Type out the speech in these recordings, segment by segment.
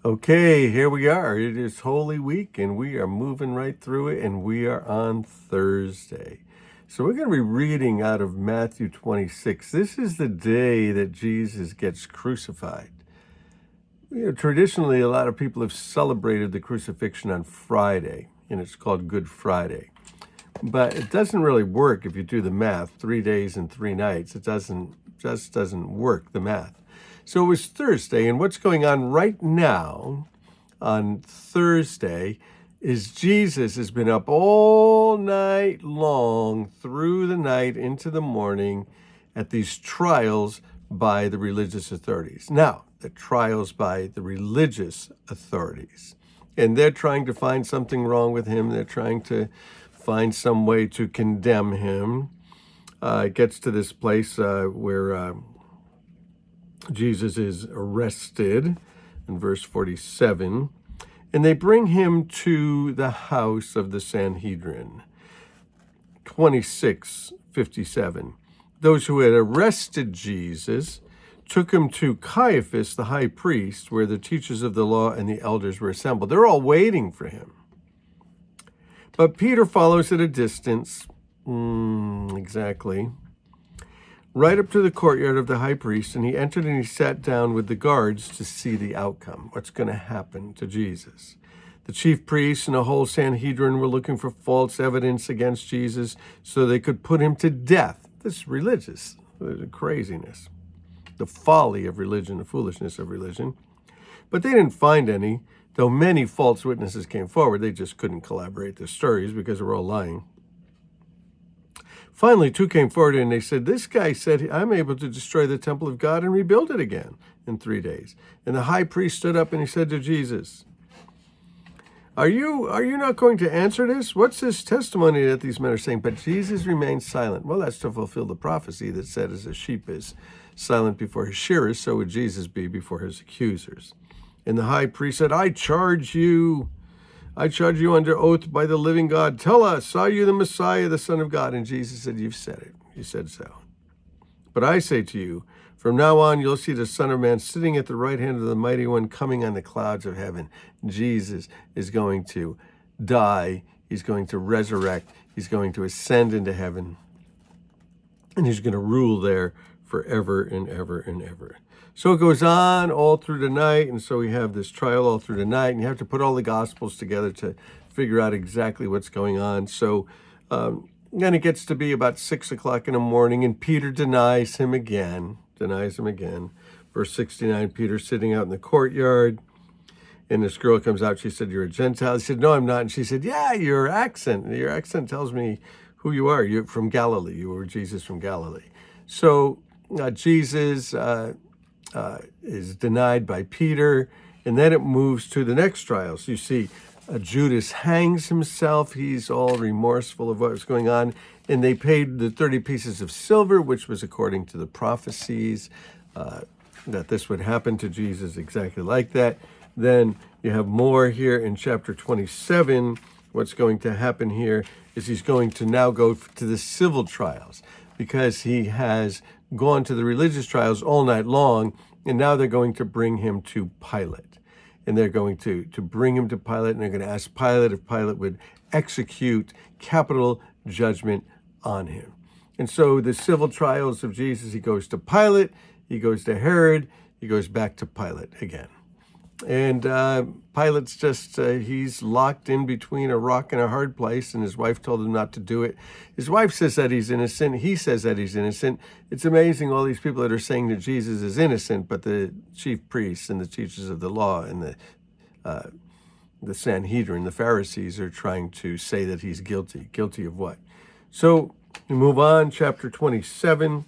Okay, here we are. It is Holy Week, and we are moving right through it, and we are on Thursday. So we're going to be reading out of Matthew 26. This is the day that Jesus gets crucified. Traditionally, a lot of people have celebrated the crucifixion on Friday, and it's called Good Friday. But it doesn't really work if you do the math, 3 days and 3 nights. It just doesn't work, the math. So it was Thursday, and what's going on right now on Thursday is Jesus has been up all night long, through the night into the morning, at these trials by the religious authorities. Now, the trials by the religious authorities. And they're trying to find something wrong with him. They're trying to find some way to condemn him. It gets to this place where Jesus is arrested in verse 47, and they bring him to the house of the Sanhedrin. 26:57. Those who had arrested Jesus took him to Caiaphas, the high priest, where the teachers of the law and the elders were assembled. They're all waiting for him. But Peter follows at a distance, right up to the courtyard of the high priest, and he entered and he sat down with the guards to see the outcome, what's going to happen to Jesus. The chief priests and the whole Sanhedrin were looking for false evidence against Jesus so they could put him to death. This is religious, the craziness, the folly of religion, the foolishness of religion. But they didn't find any, though many false witnesses came forward. They just couldn't collaborate their stories because they were all lying. Finally, 2 came forward and they said, this guy said, I'm able to destroy the temple of God and rebuild it again in 3 days. And the high priest stood up and he said to Jesus, Are you not going to answer this? What's this testimony that these men are saying? But Jesus remained silent. Well, that's to fulfill the prophecy that said, as a sheep is silent before his shearers, so would Jesus be before his accusers. And the high priest said, I charge you under oath by the living God. Tell us, are you the Messiah, the Son of God? And Jesus said, you've said it. You said so. But I say to you, from now on, you'll see the Son of Man sitting at the right hand of the Mighty One, coming on the clouds of heaven. Jesus is going to die. He's going to resurrect. He's going to ascend into heaven. And he's going to rule there forever and ever and ever. So it goes on all through the night, and so we have this trial all through the night, and you have to put all the Gospels together to figure out exactly what's going on. So then it gets to be about 6 o'clock in the morning, and Peter denies him again. Verse 69, Peter's sitting out in the courtyard, and this girl comes out. She said, you're a Gentile. He said, no, I'm not. And she said, yeah, your accent tells me who you are. You're from Galilee. You were Jesus from Galilee. So Jesus is denied by Peter, and then it moves to the next trials. You see, Judas hangs himself. He's all remorseful of what was going on, and they paid the 30 pieces of silver, which was according to the prophecies that this would happen to Jesus exactly like that. Then you have more here in chapter 27. What's going to happen here is he's going to now go to the civil trials, because he has gone to the religious trials all night long, and now they're going to bring him to Pilate. And they're going to bring him to Pilate, and they're going to ask Pilate if Pilate would execute capital judgment on him. And so the civil trials of Jesus, he goes to Pilate, he goes to Herod, he goes back to Pilate again. And Pilate's just, he's locked in between a rock and a hard place, and his wife told him not to do it. His wife says that he's innocent. He says that he's innocent. It's amazing, all these people that are saying that Jesus is innocent, but the chief priests and the teachers of the law and the Sanhedrin, the Pharisees, are trying to say that he's guilty. Guilty of what? So we move on, chapter 27.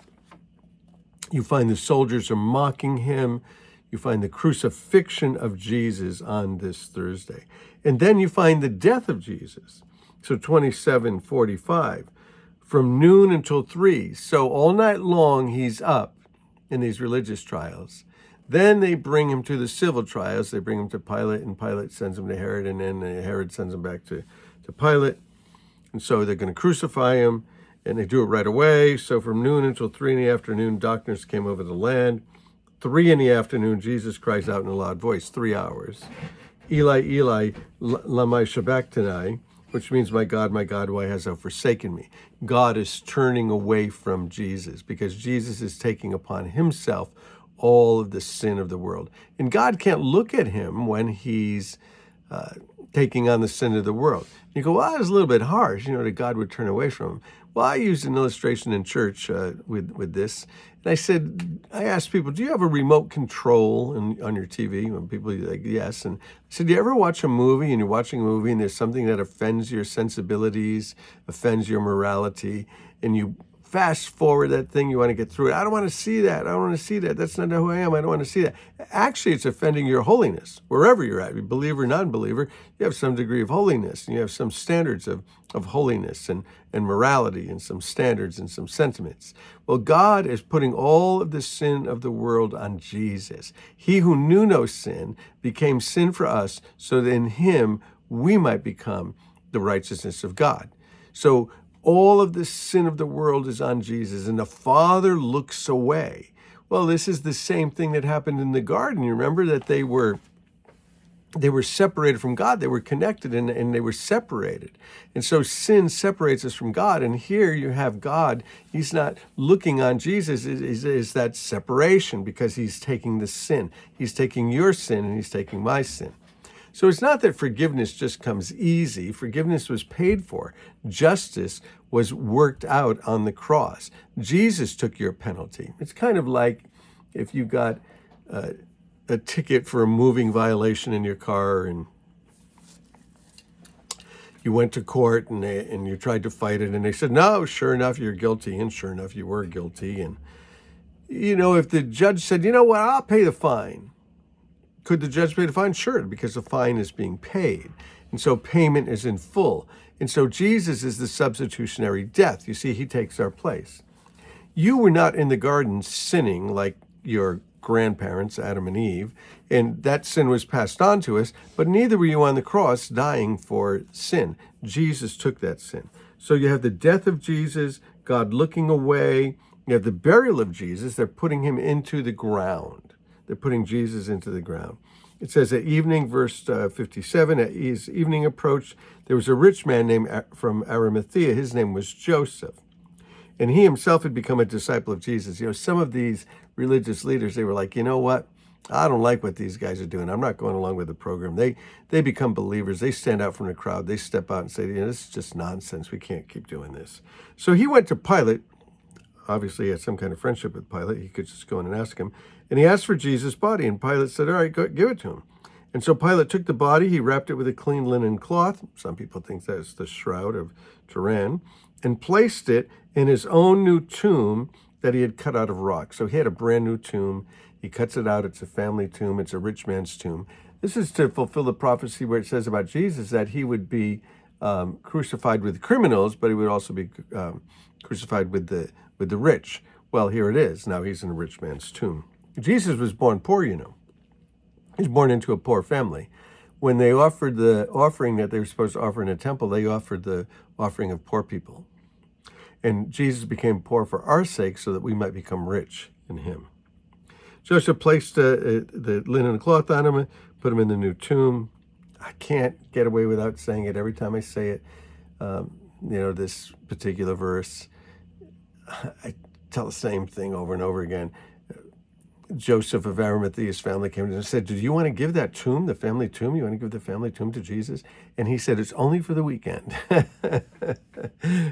You find the soldiers are mocking him. You find the crucifixion of Jesus on this Thursday. And then you find the death of Jesus. So 27:45, from noon until 3. So all night long he's up in these religious trials. Then they bring him to the civil trials. They bring him to Pilate, and Pilate sends him to Herod, and then Herod sends him back to Pilate. And so they're going to crucify him, and they do it right away. So from noon until 3 in the afternoon, darkness came over the land. 3 in the afternoon, Jesus cries out in a loud voice, 3 hours. Eli, Eli, lama sabachthani, which means, my God, why hast thou forsaken me? God is turning away from Jesus because Jesus is taking upon himself all of the sin of the world. And God can't look at him when he's taking on the sin of the world. You go, well, that's a little bit harsh, that God would turn away from him. Well, I used an illustration in church with this. And I asked people, do you have a remote control on your TV? And people are like, yes. And I said, do you ever watch a movie and you're watching a movie and there's something that offends your sensibilities, offends your morality, and you fast forward that thing, you want to get through it. I don't want to see that. I don't want to see that. That's not who I am. I don't want to see that. Actually, it's offending your holiness. Wherever you're at, believer, non-believer, you have some degree of holiness. And you have some standards of holiness and morality and some standards and some sentiments. Well, God is putting all of the sin of the world on Jesus. He who knew no sin became sin for us so that in him we might become the righteousness of God. So all of the sin of the world is on Jesus, and the Father looks away. Well, this is the same thing that happened in the garden. You remember that they were separated from God. They were connected and they were separated. And so sin separates us from God. And here you have God. He's not looking on Jesus. Is that separation because he's taking the sin. He's taking your sin and he's taking my sin. So it's not that forgiveness just comes easy. Forgiveness was paid for. Justice was worked out on the cross. Jesus took your penalty. It's kind of like if you got a ticket for a moving violation in your car and you went to court and you tried to fight it and they said, no, sure enough, you're guilty. And sure enough, you were guilty. And, if the judge said, you know what, I'll pay the fine. Could the judge pay the fine? Sure, because the fine is being paid. And so payment is in full. And so Jesus is the substitutionary death. You see, he takes our place. You were not in the garden sinning like your grandparents, Adam and Eve, and that sin was passed on to us, but neither were you on the cross dying for sin. Jesus took that sin. So you have the death of Jesus, God looking away. You have the burial of Jesus. They're putting him into the ground. They're putting Jesus into the ground. It says at evening, verse 57, at his evening approached, there was a rich man named from Arimathea. His name was Joseph. And he himself had become a disciple of Jesus. Some of these religious leaders, they were like, you know what? I don't like what these guys are doing. I'm not going along with the program. They become believers. They stand out from the crowd. They step out and say, this is just nonsense. We can't keep doing this. So he went to Pilate. Obviously, he had some kind of friendship with Pilate. He could just go in and ask him. And he asked for Jesus' body. And Pilate said, all right, go, give it to him. And so Pilate took the body. He wrapped it with a clean linen cloth. Some people think that's the shroud of Turin. And placed it in his own new tomb that he had cut out of rock. So he had a brand new tomb. He cuts it out. It's a family tomb. It's a rich man's tomb. This is to fulfill the prophecy where it says about Jesus that he would be crucified with criminals, but he would also be crucified with the rich. Well, here it is. Now he's in a rich man's tomb. Jesus was born poor, He was born into a poor family. When they offered the offering that they were supposed to offer in a temple, they offered the offering of poor people. And Jesus became poor for our sake so that we might become rich in him. Joseph placed the linen cloth on him, put him in the new tomb. I can't get away without saying it every time I say it. This particular verse, I tell the same thing over and over again. Joseph of Arimathea's family came and said, do you want to give that tomb, the family tomb? You want to give the family tomb to Jesus? And he said, it's only for the weekend.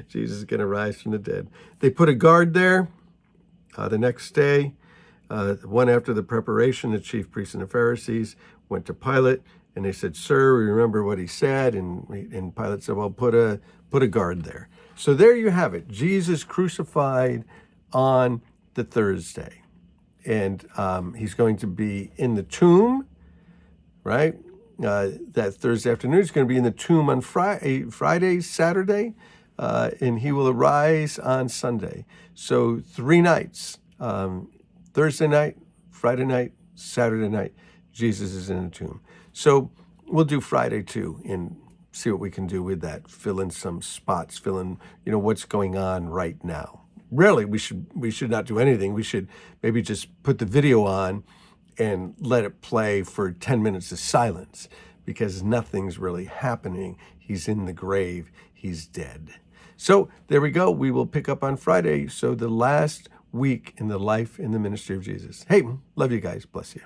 Jesus is going to rise from the dead. They put a guard there. The next day, one after the preparation, the chief priests and the Pharisees went to Pilate, and they said, sir, we remember what he said. And Pilate said, well, put a guard there. So there you have it. Jesus crucified on the Thursday. And he's going to be in the tomb, right? That Thursday afternoon. He's going to be in the tomb on Friday, Saturday, and he will arise on Sunday. So 3 nights, Thursday night, Friday night, Saturday night, Jesus is in the tomb. So we'll do Friday too and see what we can do with that. Fill in some spots, fill in, what's going on right now. Really, we should not do anything. We should maybe just put the video on and let it play for 10 minutes of silence, because nothing's really happening. He's in the grave. He's dead. So there we go. We will pick up on Friday. So the last week in the life in the ministry of Jesus. Hey, love you guys. Bless you.